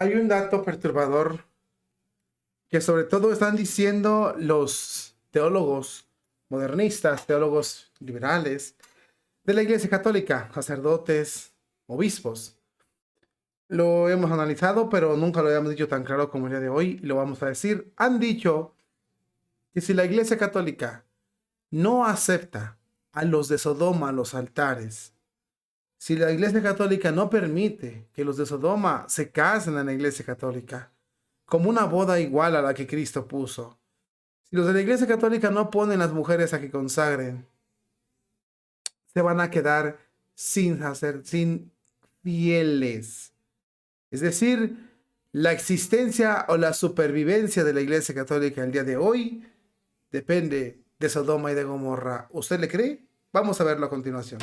Hay un dato perturbador que sobre todo están diciendo los teólogos modernistas, teólogos liberales de la Iglesia Católica, sacerdotes, obispos. Lo hemos analizado, pero nunca lo habíamos dicho tan claro como el día de hoy y lo vamos a decir. Han dicho que si la Iglesia Católica no acepta a los de Sodoma a los altares, si la Iglesia Católica no permite que los de Sodoma se casen en la Iglesia Católica, como una boda igual a la que Cristo puso, si los de la Iglesia Católica no ponen las mujeres a que consagren, se van a quedar sin fieles. Es decir, la existencia o la supervivencia de la Iglesia Católica el día de hoy depende de Sodoma y de Gomorra. ¿Usted le cree? Vamos a verlo a continuación.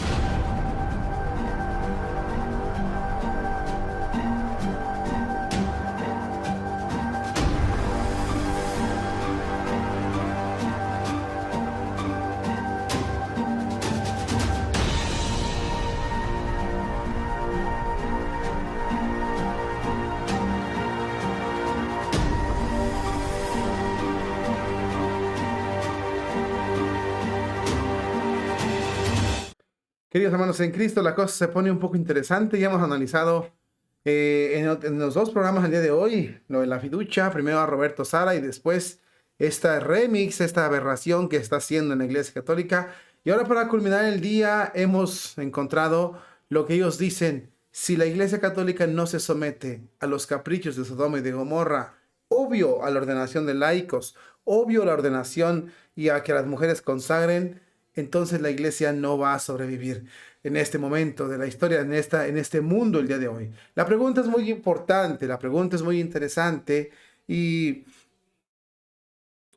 Queridos hermanos en Cristo, la cosa se pone un poco interesante. Ya hemos analizado en los dos programas el día de hoy, lo de la fiducia, primero a Roberto Sala y después esta remix, esta aberración que está haciendo en la Iglesia Católica. Y ahora para culminar el día hemos encontrado lo que ellos dicen: si la Iglesia Católica no se somete a los caprichos de Sodoma y de Gomorra, obvio a la ordenación de laicos, obvio a la ordenación y a que las mujeres consagren, entonces la iglesia no va a sobrevivir en este momento de la historia, en este mundo el día de hoy. La pregunta es muy importante, la pregunta es muy interesante y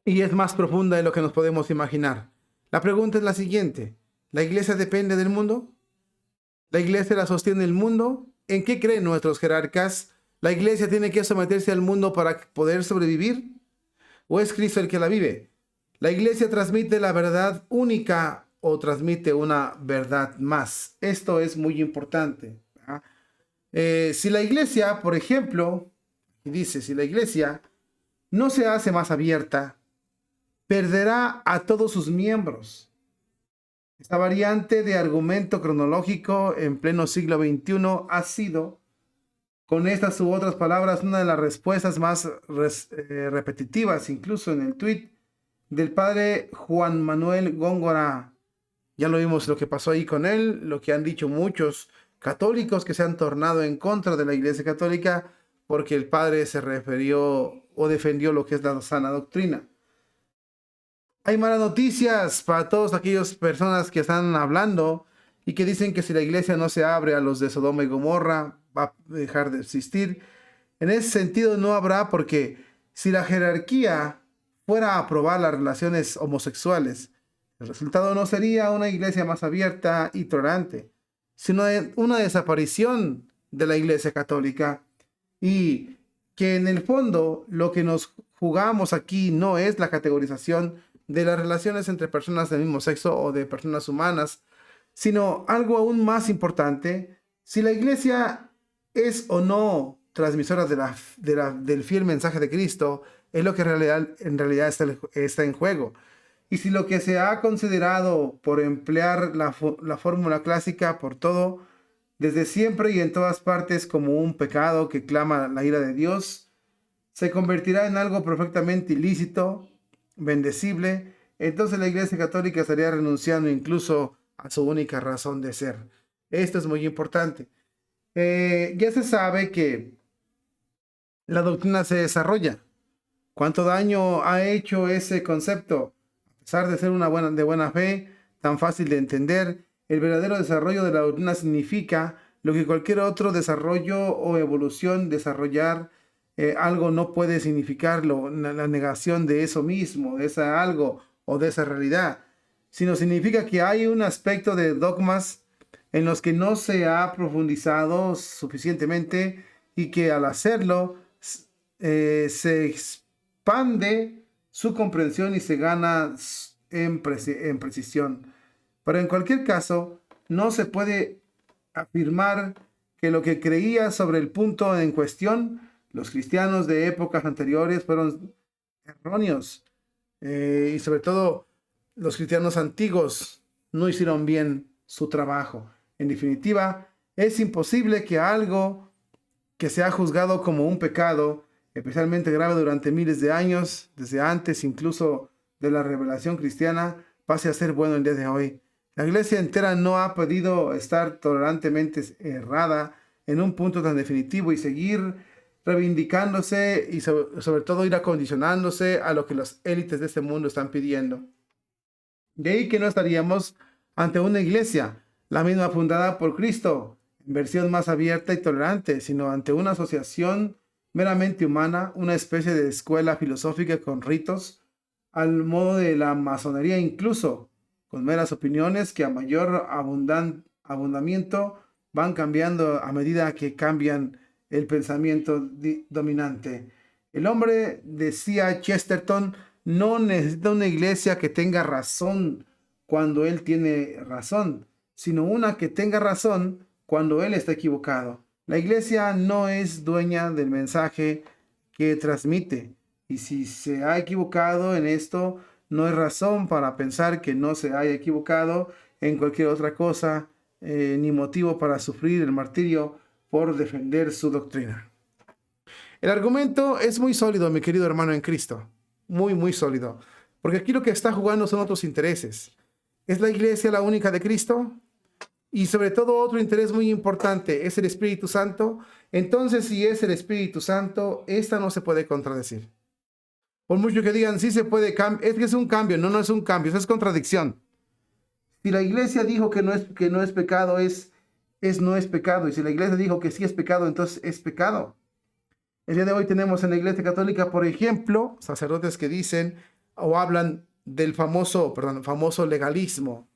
es más profunda de lo que nos podemos imaginar. La pregunta es la siguiente: ¿la iglesia depende del mundo? ¿La iglesia la sostiene el mundo? ¿En qué creen nuestros jerarcas? ¿La iglesia tiene que someterse al mundo para poder sobrevivir? ¿O es Cristo el que la vive? ¿La iglesia transmite la verdad única o transmite una verdad más? Esto es muy importante. Si la iglesia, por ejemplo, dice, si la iglesia no se hace más abierta, perderá a todos sus miembros. Esta variante de argumento cronológico en pleno siglo XXI ha sido, con estas u otras palabras, una de las respuestas más repetitivas, incluso en el tweet del padre Juan Manuel Góngora. Ya lo vimos lo que pasó ahí con él, lo que han dicho muchos católicos que se han tornado en contra de la Iglesia Católica porque el padre se refirió o defendió lo que es la sana doctrina. Hay malas noticias para todas aquellas personas que están hablando y que dicen que si la iglesia no se abre a los de Sodoma y Gomorra, va a dejar de existir. En ese sentido no habrá, porque si la jerarquía fuera a aprobar las relaciones homosexuales, el resultado no sería una iglesia más abierta y tolerante, sino una desaparición de la Iglesia Católica, y que en el fondo lo que nos jugamos aquí no es la categorización de las relaciones entre personas del mismo sexo o de personas humanas, sino algo aún más importante: si la iglesia es o no transmisora del fiel mensaje de Cristo, es lo que en realidad está en juego. Y si lo que se ha considerado, por emplear la fórmula clásica, por todo, desde siempre y en todas partes, como un pecado que clama la ira de Dios, se convertirá en algo perfectamente ilícito, bendecible, entonces la Iglesia Católica estaría renunciando incluso a su única razón de ser. Esto es muy importante. Ya se sabe que la doctrina se desarrolla. ¿Cuánto daño ha hecho ese concepto? A pesar de ser de buena fe, tan fácil de entender, el verdadero desarrollo de la doctrina significa lo que cualquier otro desarrollo o evolución, desarrollar algo no puede significar la negación de eso mismo, de ese algo o de esa realidad, sino significa que hay un aspecto de dogmas en los que no se ha profundizado suficientemente y que al hacerlo se expande su comprensión y se gana en precisión. Pero en cualquier caso, no se puede afirmar que lo que creía sobre el punto en cuestión Los cristianos de épocas anteriores fueron erróneos, y sobre todo los cristianos antiguos no hicieron bien su trabajo. En definitiva, es imposible que algo que se ha juzgado como un pecado, especialmente grave durante miles de años, desde antes incluso de la revelación cristiana, pase a ser bueno el día de hoy. La iglesia entera no ha podido estar tolerantemente errada en un punto tan definitivo y seguir reivindicándose y sobre todo ir acondicionándose a lo que las élites de este mundo están pidiendo. De ahí que no estaríamos ante una iglesia, la misma fundada por Cristo, en versión más abierta y tolerante, sino ante una asociación meramente humana, una especie de escuela filosófica con ritos, al modo de la masonería incluso, con meras opiniones que a mayor abundamiento van cambiando a medida que cambian el pensamiento dominante. El hombre, decía Chesterton, no necesita una iglesia que tenga razón cuando él tiene razón, sino una que tenga razón cuando él está equivocado. La iglesia no es dueña del mensaje que transmite, y si se ha equivocado en esto, no hay razón para pensar que no se haya equivocado en cualquier otra cosa, ni motivo para sufrir el martirio por defender su doctrina. El argumento es muy sólido, mi querido hermano en Cristo. Muy, muy sólido. Porque aquí lo que está jugando son otros intereses. ¿Es la iglesia la única de Cristo? Y sobre todo otro interés muy importante, ¿es el Espíritu Santo? Entonces, si es el Espíritu Santo, esta no se puede contradecir. Por mucho que digan, sí se puede cambiar, es que es un cambio. No, no es un cambio, eso es contradicción. Si la iglesia dijo que no es pecado, no es pecado. Y si la iglesia dijo que sí es pecado, entonces es pecado. El día de hoy tenemos en la Iglesia Católica, por ejemplo, sacerdotes que dicen o hablan del famoso legalismo.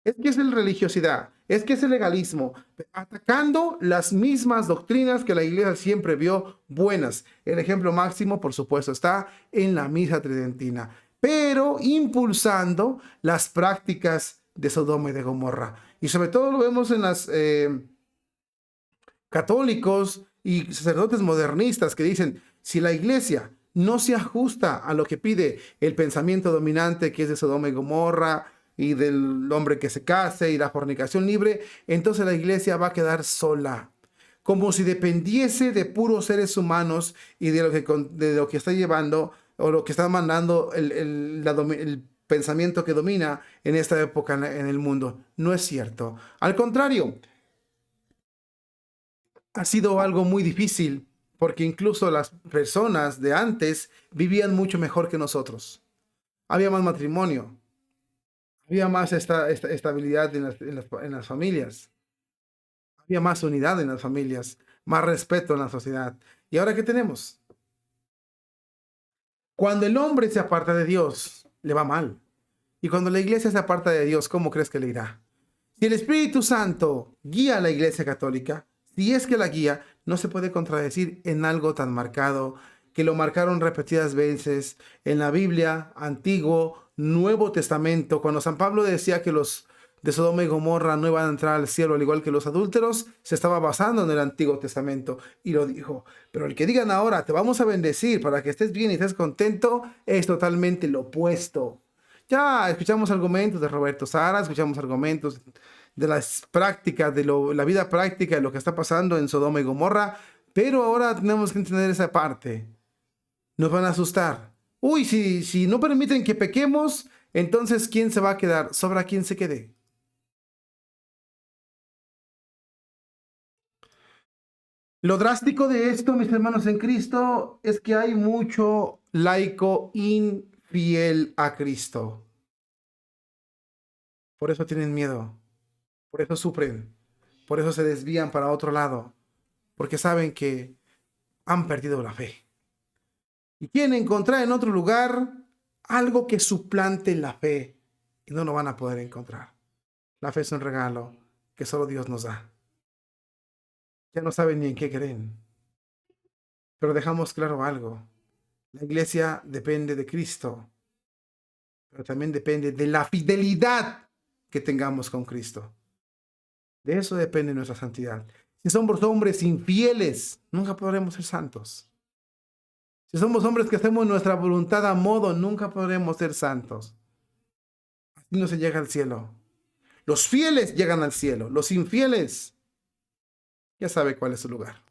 Es que es la religiosidad, es que es el legalismo, atacando las mismas doctrinas que la Iglesia siempre vio buenas. El ejemplo máximo, por supuesto, está en la misa tridentina, pero impulsando las prácticas de Sodoma y de Gomorra. Y sobre todo lo vemos en las católicos y sacerdotes modernistas que dicen, si la iglesia no se ajusta a lo que pide el pensamiento dominante, que es de Sodoma y Gomorra, y del hombre que se case y la fornicación libre, entonces la iglesia va a quedar sola, como si dependiese de puros seres humanos y de lo que está llevando o lo que está mandando el pensamiento que domina en esta época en el mundo. No es cierto. Al contrario, ha sido algo muy difícil porque incluso las personas de antes vivían mucho mejor que nosotros. Había más matrimonio, había más estabilidad en las familias, había más unidad en las familias, más respeto en la sociedad. ¿Y ahora qué tenemos? Cuando el hombre se aparta de Dios, le va mal. Y cuando la iglesia se aparta de Dios, ¿cómo crees que le irá? Si el Espíritu Santo guía a la iglesia católica, si es que la guía, no se puede contradecir en algo tan marcado, que lo marcaron repetidas veces en la Biblia, Antiguo, Nuevo Testamento. Cuando San Pablo decía que los de Sodoma y Gomorra no iban a entrar al cielo al igual que los adúlteros, se estaba basando en el Antiguo Testamento y lo dijo. Pero el que digan ahora, te vamos a bendecir para que estés bien y estés contento, es totalmente lo opuesto. Ya escuchamos argumentos de Roberto Sara, escuchamos argumentos de las prácticas, la vida práctica de lo que está pasando en Sodoma y Gomorra, pero ahora tenemos que entender esa parte. Nos van a asustar. Uy, si no permiten que pequemos, entonces ¿quién se va a quedar? ¿Sobra quién se quede? Lo drástico de esto, mis hermanos en Cristo, es que hay mucho laico infiel a Cristo. Por eso tienen miedo. Por eso sufren, por eso se desvían para otro lado, porque saben que han perdido la fe. Y quieren encontrar en otro lugar algo que suplante la fe y no lo van a poder encontrar. La fe es un regalo que solo Dios nos da. Ya no saben ni en qué creen. Pero dejamos claro algo. La iglesia depende de Cristo, pero también depende de la fidelidad que tengamos con Cristo. De eso depende nuestra santidad. Si somos hombres infieles, nunca podremos ser santos. Si somos hombres que hacemos nuestra voluntad a modo, nunca podremos ser santos. Así no se llega al cielo. Los fieles llegan al cielo. Los infieles, ya sabe cuál es su lugar.